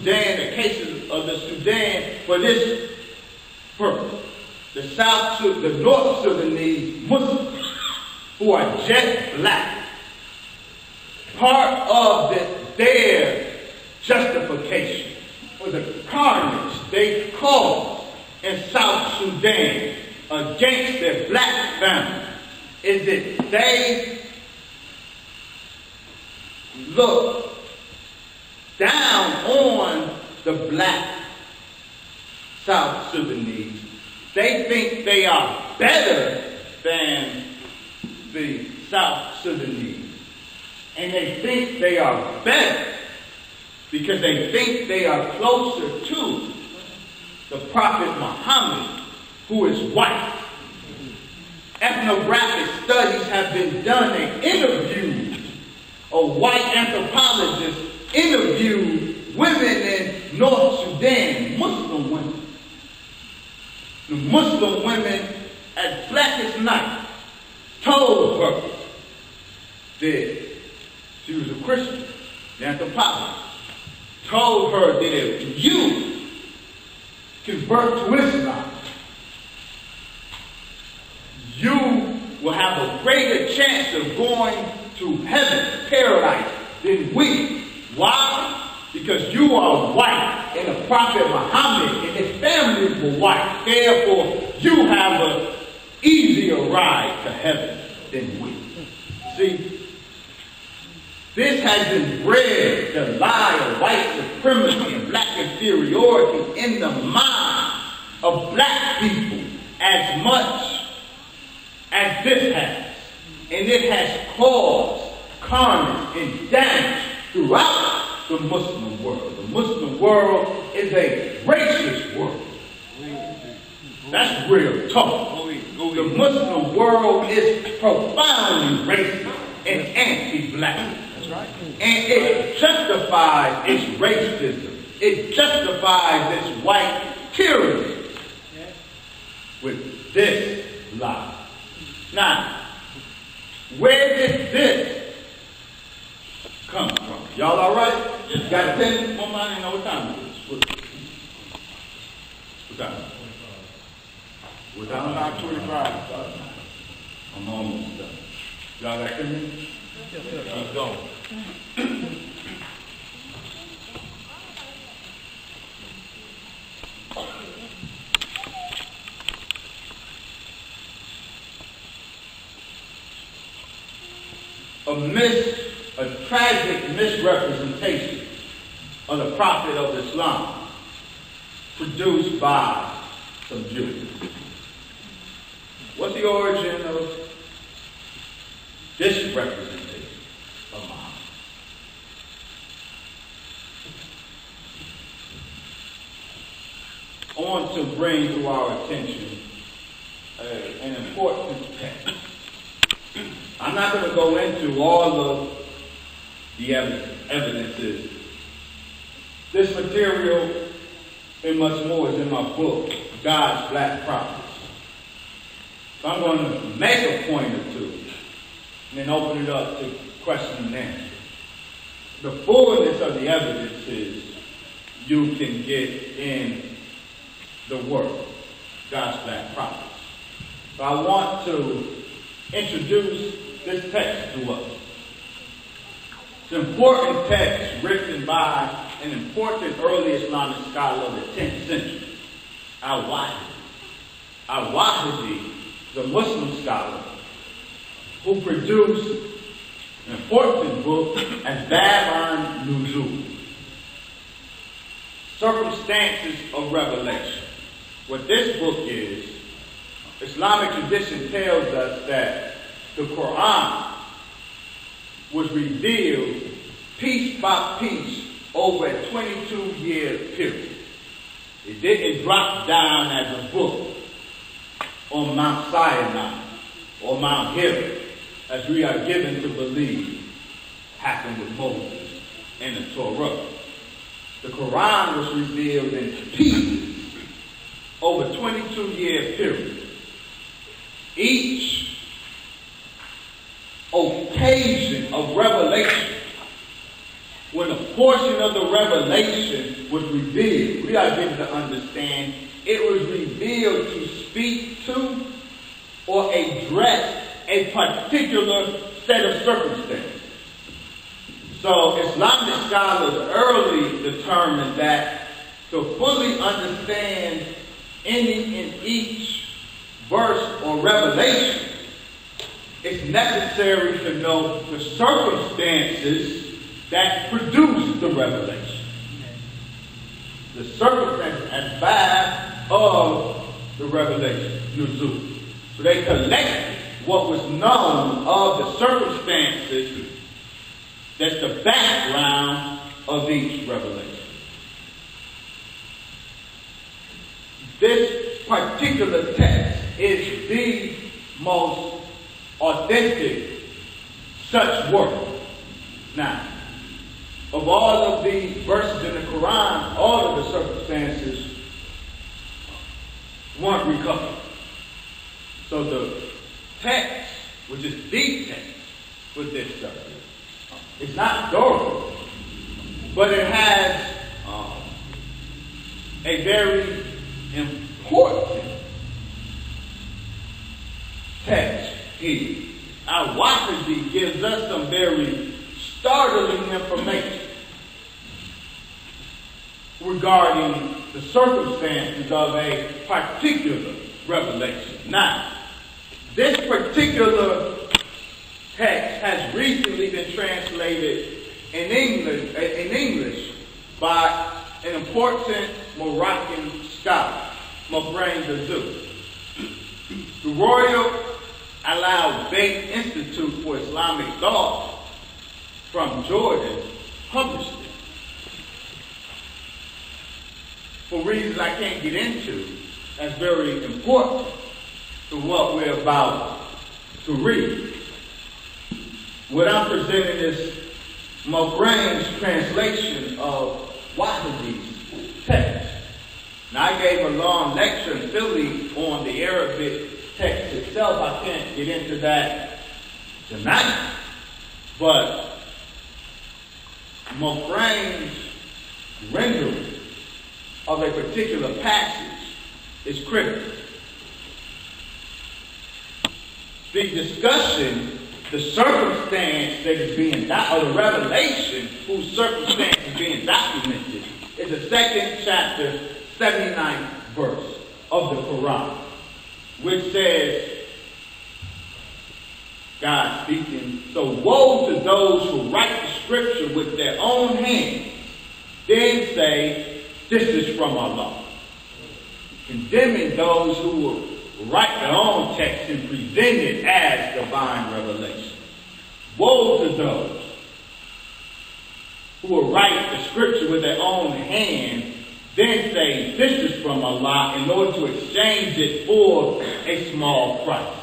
Sudan, the cases of the Sudan for this purpose. The North Sudanese Muslims who are jet black, part of their justification for the carnage they caused in South Sudan against their black family is that they look down on the black South Sudanese. They think they are better than the South Sudanese. And they think they are better because they think they are closer to the Prophet Muhammad, who is white. Ethnographic studies have been done and interviewed. A white anthropologist interviewed women in North Sudan, Muslim women. The Muslim women at blackest night told her that she was a Christian. The anthropologist told her that if you convert to Islam, you will have a greater chance of going to heaven, paradise, than we. Why? Because you are white, and the Prophet Muhammad and his family were white. Therefore, you have an easier ride to heaven than we. See, this has been bred, the lie of white supremacy and black inferiority in the mind of black people as much as this has. And it has caused carnage and damage throughout the Muslim world. The Muslim world is a racist world. That's real talk. The Muslim world is profoundly racist and anti-black. That's right. And it justifies its racism. It justifies its white tyranny with this lie. Now, where did this come from? Y'all all right? Yes. Got a pen? One mind, know what time it is. What time? What time? 9:25. I'm almost done. Y'all got pen? Keep going. A tragic misrepresentation of the Prophet of Islam produced by some Jews. What's the origin of this representation of Muhammad? I want to bring to our attention an important text. I'm not going to go into all of the evidences. This material and much more is in my book, God's Black Prophets. So I'm going to make a point or two and then open it up to question and answer. The fullness of the evidences you can get in the work, God's Black Prophets. So I want to introduce this text to us. It's an important text written by an important early Islamic scholar of the 10th century, Al-Wahidi. Al-Wahidi is a Muslim scholar who produced an important book as Bab Nuzul, Circumstances of Revelation. What this book is, Islamic tradition tells us that the Quran was revealed piece by piece over a 22-year period. It didn't drop down as a book on Mount Sinai or Mount Hira, as we are given to believe happened with Moses and the Torah. The Quran was revealed in pieces over a 22-year period. Each occasion of revelation when a portion of the revelation was revealed, we are given to understand it was revealed to speak to or address a particular set of circumstances. So Islamic scholars early determined that to fully understand any and each verse or revelation, it's necessary to know the circumstances that produce the revelation. The circumstances and vibe of the revelation, nuzul. So they collected what was known of the circumstances that's the background of each revelation. This particular text is the most authentic such work. Now, of all of the verses in the Quran, all of the circumstances weren't recovered. So the text, which is the text with this subject, it's not Durham, but it has a very important text here. Al-Waqidi gives us some very startling information regarding the circumstances of a particular revelation. Now, this particular text has recently been translated in English by an important Moroccan scholar, Mobrain Dazou. The Royal Al-Bayt Institute for Islamic Thought from Jordan published it. For reasons I can't get into, that's very important to what we're about to read. What I'm presenting is Mobrain's translation of Wahidi's text. Now, I gave a long lecture in Philly on the Arabic text itself. I can't get into that tonight. But Mobrain's rendering of a particular passage is critical. The discussion, the circumstance that is being or the revelation whose circumstance is being documented is the 2nd chapter, 79th verse of the Quran, which says, God speaking, so woe to those who write the scripture with their own hands, then say, this is from Allah. Condemning those who will write their own text and present it as divine revelation. Woe to those who will write the scripture with their own hands, then say, this is from Allah, in order to exchange it for a small price.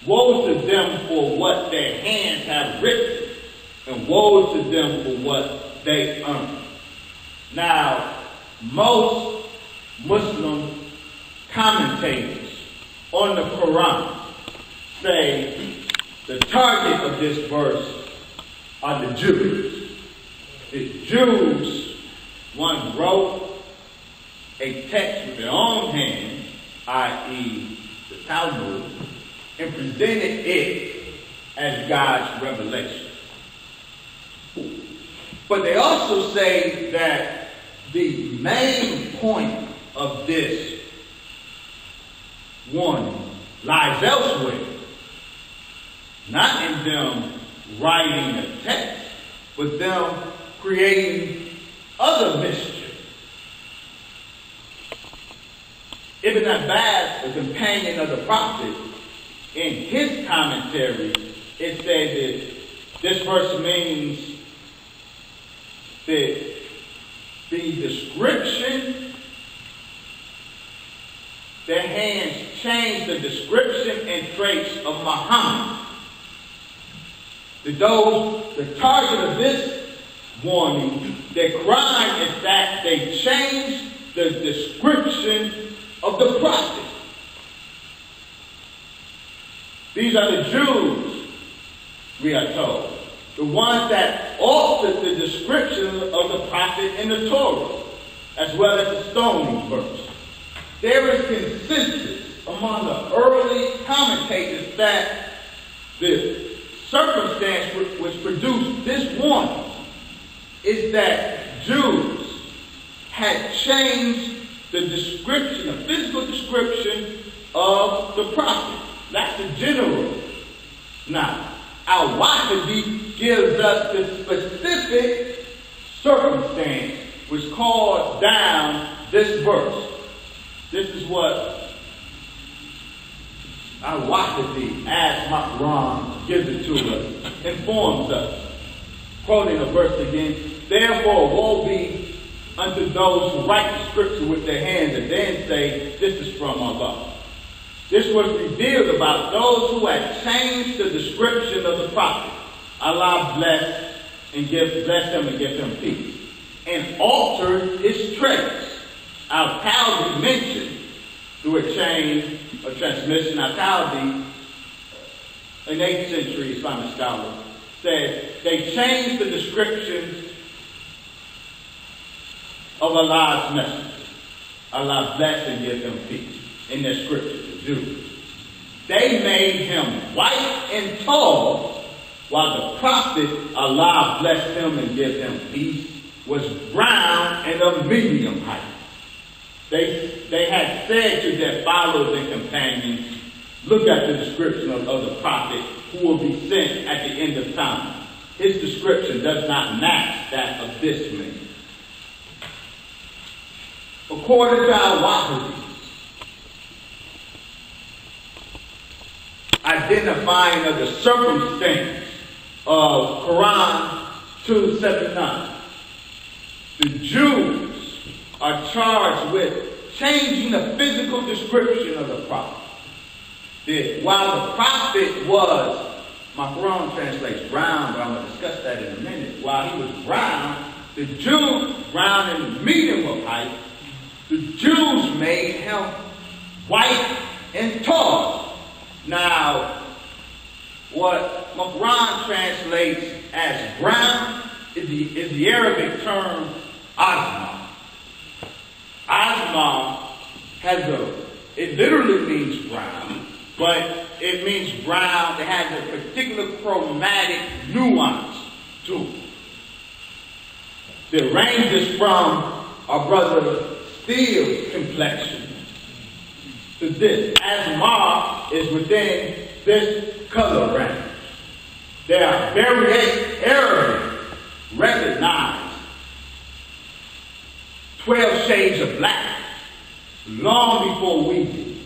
Woe to them for what their hands have written, and woe to them for what they earn. Now, most Muslim commentators on the Quran say the target of this verse are the Jews. The Jews, one wrote a text with their own hands, i.e. the Talmud, and presented it as God's revelation. But they also say that the main point of this warning lies elsewhere, not in them writing a text, but them creating other mischief. Ibn Abbas, the companion of the Prophet, in his commentary, it says that this verse means that the description, their hands changed the description and traits of Muhammad. The target of this warning, their crime is that they changed the description of the prophet. These are the Jews, we are told, the ones that altered the description of the prophet in the Torah, as well as the stoning verse. There is consensus among the early commentators that the circumstance which produced this warning is that Jews had changed the description, the physical description of the prophet. That's the general. Now, Al-Waqidi gives us the specific circumstance which caused down this verse. This is what Al-Waqidi, as Quran gives it to us, informs us. Quoting a verse again, therefore woe be unto those who write the scripture with their hands and then say, this is from Allah. This was revealed about those who had changed the description of the prophet. Allah bless them and give them peace. And altered his traits. Al-Talbi mentioned through a chain of transmission. Al-Talbi, an 8th century Islamic scholar, said they changed the description of Allah's message. Allah bless and give them peace. In their scripture, the Jews. They made him white and tall, while the prophet, Allah bless him and give him peace, was brown and of medium height. They had said to their followers and companions, look at the description of the prophet who will be sent at the end of time. His description does not match that of this man. According to Al-Waqidi, identifying of the circumstance of Quran 279, the Jews are charged with changing the physical description of the prophet. While the prophet was, my Quran translates brown, but I'm going to discuss that in a minute. While he was brown, the Jews, brown and medium of height, the Jews made him white and tall. Now, what my Quran translates as brown is the Arabic term azma. Azma it literally means brown, but it means brown. It has a particular chromatic nuance to it. It ranges from our brother Steele's complexion to this. Azma is within this color range. There are various Arabic recognized 12 shades of black long before we did.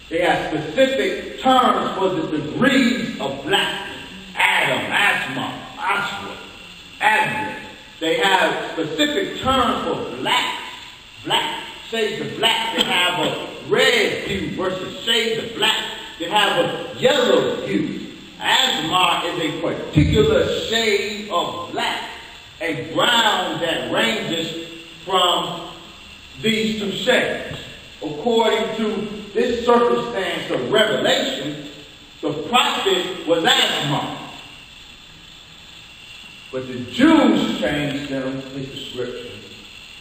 They have specific terms for the degrees of black. Adam, Asma, Aswa, Adrian. They have specific terms for black shades of black. They have a red hue versus shades of black that have a yellow hue. Asma is a particular shade of black, a brown that ranges from these two shades. According to this circumstance of revelation, the prophet was Asma. But the Jews changed them, his description,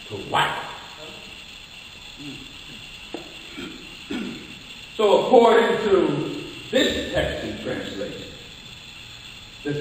to white. So according to this text and translation, the